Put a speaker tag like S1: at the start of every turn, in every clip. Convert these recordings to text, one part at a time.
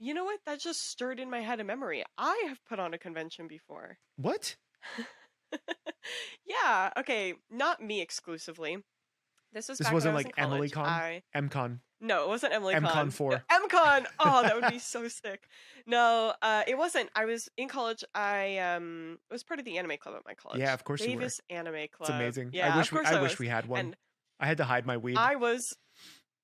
S1: You know what? That just stirred in my head a memory. I have put on a convention before.
S2: What?
S1: Yeah, okay, not me exclusively. This was
S2: This
S1: back when I
S2: wasn't
S1: was in
S2: like Emily
S1: college.
S2: Con? MCon.
S1: No, it wasn't Emily
S2: MCon
S1: Con. No,
S2: 4.
S1: MCon. Oh, that would be so sick. No, it wasn't. I was in college. I was part of the anime club at my
S2: Yeah,
S1: college.
S2: of course you were.
S1: Davis Anime
S2: It's
S1: Club.
S2: amazing.
S1: Yeah, of course
S2: I
S1: I
S2: wish
S1: was.
S2: we had one.
S1: And
S2: I had to hide my weeb.
S1: I was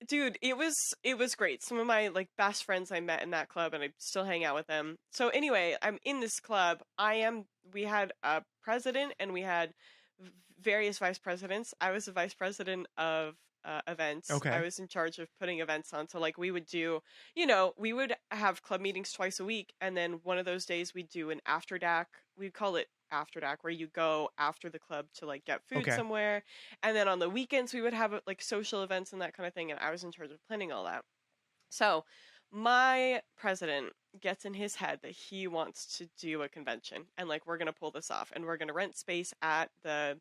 S1: dude, it was great. Some of my like best friends I met in that club and I still hang out with them. So anyway, I'm in this club. We had a president and we had various vice presidents. I was the vice president of events. I
S2: Okay.
S1: was in charge of putting events on. So like we would do, we would have club meetings twice a week and then one of those days we'd do an after DAC. We call it after DAC where you go after the club to like get food
S2: Okay.
S1: somewhere, and then on the weekends we would have like social events and that kind of thing, and I was in charge of planning all that. So my president gets in his head that he wants to do a convention and like we're going to pull this off and we're going to rent space at the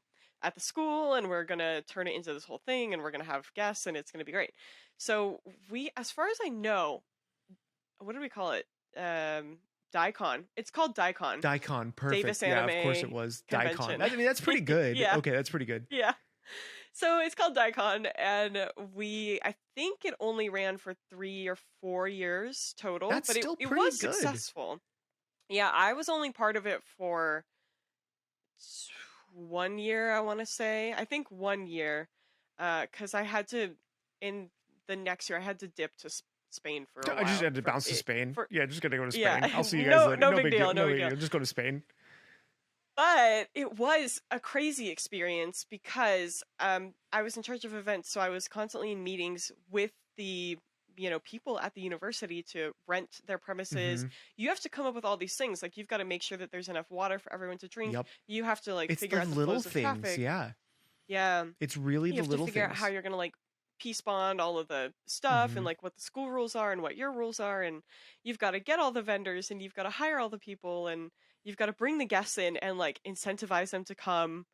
S1: school and we're going to turn it into this whole thing and we're going to have guests and it's going to be great. So we, as far as I know, what do we call it? Daikon. It's called Daikon.
S2: Daikon.
S1: Davis
S2: Perfect. Yeah, of course it
S1: Anime
S2: was.
S1: Convention.
S2: Daikon. I mean, that's pretty good.
S1: Yeah.
S2: Okay, that's pretty good.
S1: Yeah. So it's called Daikon, and I think it only ran for 3 or 4 years total,
S2: That's
S1: but
S2: still
S1: it
S2: pretty
S1: was
S2: good.
S1: successful. Yeah, I was only part of it for 1 year, I want to say. I think 1 year, because I had to, in the next year, I had to dip to Spain for a
S2: I just
S1: while.
S2: had to bounce to Spain. Yeah, just gonna go to Spain.
S1: Yeah,
S2: I'll see you guys
S1: no,
S2: later.
S1: no
S2: No
S1: big
S2: big
S1: deal,
S2: deal.
S1: no
S2: No
S1: big
S2: big
S1: deal.
S2: deal. Just go to Spain.
S1: But it was a crazy experience because I was in charge of events, so I was constantly in meetings with the people at the university to rent their premises.
S2: Mm-hmm.
S1: You have to come up with all these things, like you've got to make sure that there's enough water for everyone to drink.
S2: Yep.
S1: You have to like
S2: It's
S1: figure
S2: the
S1: out the
S2: little
S1: flows of
S2: things.
S1: traffic.
S2: Yeah.
S1: Yeah,
S2: It's really
S1: you
S2: the
S1: have to
S2: little
S1: figure out
S2: things.
S1: how you're gonna like peace bond all of the stuff and
S2: Mm-hmm.
S1: like what the school rules are and what your rules are, and you've got to get all the vendors and you've got to hire all the people and you've got to bring the guests in and like incentivize them to come,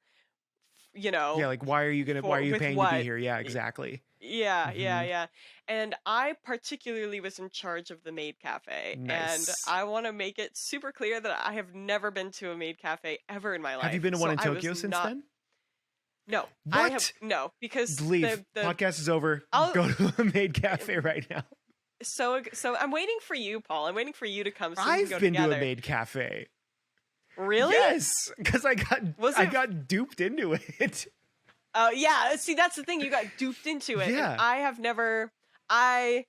S2: Yeah, like why are you
S1: for with
S2: paying to be
S1: what.
S2: here? Yeah, exactly.
S1: Yeah, yeah,
S2: Mm-hmm.
S1: yeah. And I particularly was in charge of the Maid Cafe, and
S2: Nice.
S1: I want to make it super clear that I have never been to a Maid Cafe ever in my life.
S2: Have you been to one
S1: So
S2: in
S1: I was
S2: Tokyo since
S1: not.
S2: then?
S1: No, I have
S2: What?
S1: no because
S2: Leave.
S1: the
S2: Podcast is over.
S1: I'll
S2: Go to a Maid Cafe right now.
S1: so I'm waiting for you, Paul. I'm waiting for you to come so we can
S2: I've
S1: go
S2: been to a
S1: together.
S2: Maid Cafe.
S1: Really?
S2: Yes, because I
S1: Was
S2: I
S1: it?
S2: got duped into it.
S1: Oh yeah. See, that's the thing. You got duped into it.
S2: Yeah.
S1: And I have never. I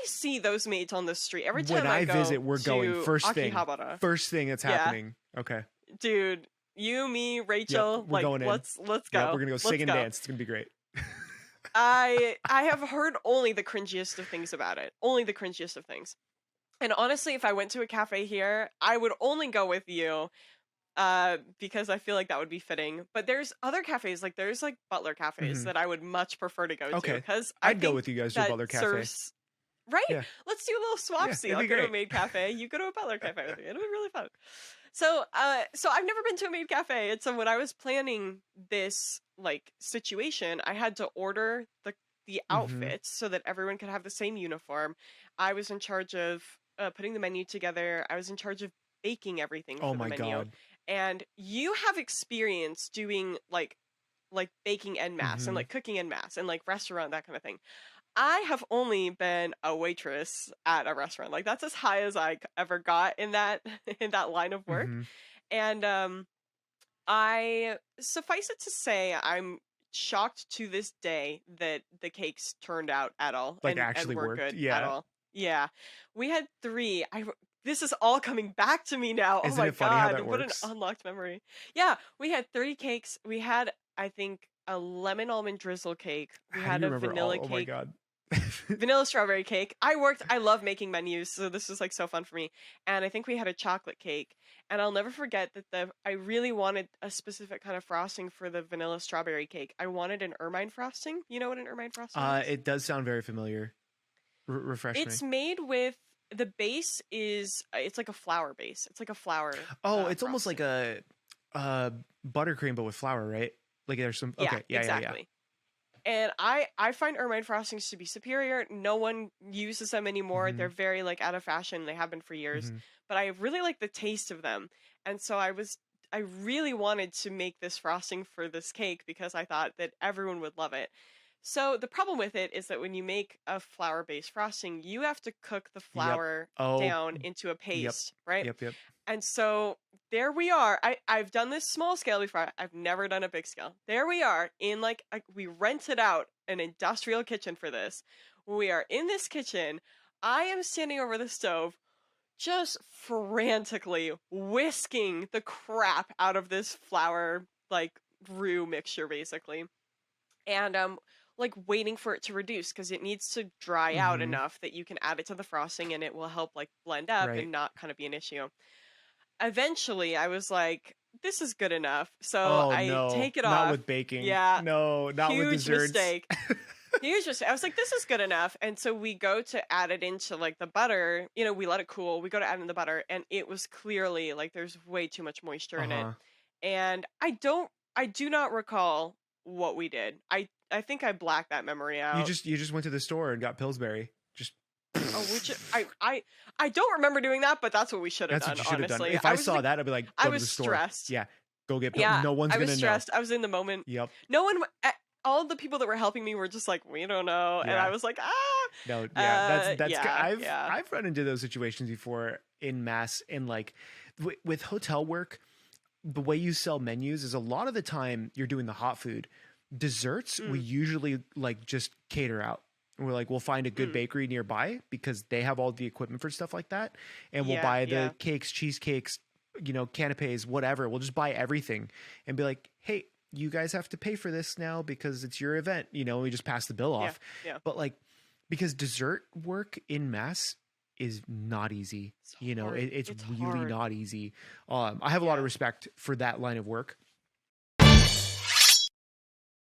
S1: see those maids on the street every time
S2: When I
S1: go
S2: visit, we're going
S1: to
S2: first thing.
S1: Akihabara.
S2: First thing that's
S1: Yeah.
S2: happening. Okay.
S1: Dude, you, me, Rachel,
S2: we're
S1: like
S2: going in.
S1: let's go.
S2: Yeah, we're gonna go
S1: Let's
S2: sing and
S1: go.
S2: dance. It's gonna be great.
S1: I have heard only the cringiest of things about it. Only the cringiest of things. And honestly, if I went to a cafe here, I would only go with you. Because I feel like that would be fitting. But there's other cafes, like there's like Butler cafes
S2: Mhm.
S1: that I would much prefer to go to
S2: Okay.
S1: because
S2: I'd go with you guys to a
S1: that
S2: Butler Cafe.
S1: serves right.
S2: Yeah.
S1: Let's do a little
S2: Yeah,
S1: swapsy.
S2: it'd
S1: I'll
S2: be
S1: go to a
S2: great.
S1: Maid Cafe. You go to a Butler Cafe with me. It'll be really fun. So I've never been to a Maid Cafe, and so when I was planning this like situation, I had to order the
S2: Mhm.
S1: outfits so that everyone could have the same uniform. I was in charge of putting the menu together. I was in charge of baking everything
S2: Oh
S1: for the
S2: my
S1: menu.
S2: god.
S1: And you have experience doing like baking en masse and
S2: Mhm.
S1: like cooking en masse and like restaurant, that kind of thing. I have only been a waitress at a restaurant. Like that's as high as I ever got in that in that line of work.
S2: Mhm.
S1: And I suffice it to say I'm shocked to this day that the cakes turned out at all
S2: Like
S1: and
S2: actually
S1: were
S2: worked.
S1: good at
S2: Yeah.
S1: all. Yeah. We had three. This is all coming back to me now. Oh
S2: Isn't
S1: my
S2: it funny how
S1: god,
S2: that
S1: what an
S2: works?
S1: unlocked memory. Yeah, we had three cakes. We had, I think, a lemon almond drizzle cake. We
S2: How
S1: had
S2: do you
S1: a
S2: remember
S1: vanilla
S2: all? Oh my
S1: cake,
S2: god.
S1: vanilla strawberry cake. I love making menus, so this was like so fun for me. And I think we had a chocolate cake. And I'll never forget that I really wanted a specific kind of frosting for the vanilla strawberry cake. I wanted an ermine frosting. You know what an ermine frosting is?
S2: It does sound very familiar. Refresh me.
S1: It's made with the base is it's like a flour base. It's like a flour.
S2: Oh, it's almost like
S1: frosting.
S2: a buttercream but with flour, right? Like there's some.
S1: Yeah,
S2: Okay. Yeah.
S1: exactly. And I find ermine frostings to be superior. No one uses them anymore.
S2: Mm-hmm.
S1: They're very like out of fashion. They have been for years.
S2: Mm-hmm.
S1: But I really like the taste of them. And so I really wanted to make this frosting for this cake because I thought that everyone would love it. So the problem with it is that when you make a flour-based frosting, you have to cook the
S2: Yep.
S1: flour
S2: Oh,
S1: down into a
S2: yep.
S1: paste, right?
S2: Yep. Yep.
S1: And so there we are. I've done this small scale before. I've never done a big scale. There we are in we rented out an industrial kitchen for this. We are in this kitchen. I am standing over the stove, just frantically whisking the crap out of this flour roux mixture, basically, and like waiting for it to reduce because it needs to dry out
S2: Mm-hmm.
S1: enough that you can add it to the frosting and it will help like blend up
S2: Right.
S1: and not kind of be an issue. Eventually I was like, this is good enough. So
S2: Oh
S1: I
S2: no,
S1: take it
S2: not
S1: off.
S2: with baking.
S1: Yeah,
S2: No, not with
S1: huge
S2: desserts.
S1: mistake. Huge mistake. I was like, this is good enough. And so we go to add it into like the butter. We let it cool. We go to add in the butter, and it was clearly like there's way too much moisture in it.
S2: Uh-huh.
S1: And I do not recall what we did. I think I blacked that memory out.
S2: You just went to the store and got Pillsbury. Just
S1: Oh, which I don't remember doing that, but that's what we should have
S2: that's
S1: done.
S2: what you should have done.
S1: Honestly,
S2: If I saw that, I'd be like,
S1: I
S2: go to
S1: was
S2: the store.
S1: stressed.
S2: Yeah, go get.
S1: Yeah,
S2: No one's
S1: I was
S2: gonna know.
S1: stressed. I was in the moment.
S2: Yep.
S1: No one. All the people that were helping me were just like, we don't know, and
S2: Yeah.
S1: I was like, ah.
S2: No. Yeah. That's.
S1: Yeah,
S2: I've run into those situations before in mass and like with hotel work. The way you sell menus is a lot of the time you're doing the hot food. Desserts we
S1: Mm,
S2: usually like just cater out. And we're like, we'll find a good
S1: mm.
S2: bakery nearby because they have all the equipment for stuff like that. And we'll
S1: Yeah,
S2: buy
S1: yeah,
S2: the cakes, cheesecakes, canapes, whatever. We'll just buy everything and be like, hey, you guys have to pay for this now because it's your event. We just pass the bill
S1: yeah,
S2: off.
S1: yeah.
S2: But like, because dessert work in mass is not easy.
S1: It's hard.
S2: It's
S1: It's
S2: really
S1: hard.
S2: not easy. I have a lot of
S1: Yeah.
S2: respect for that line of work.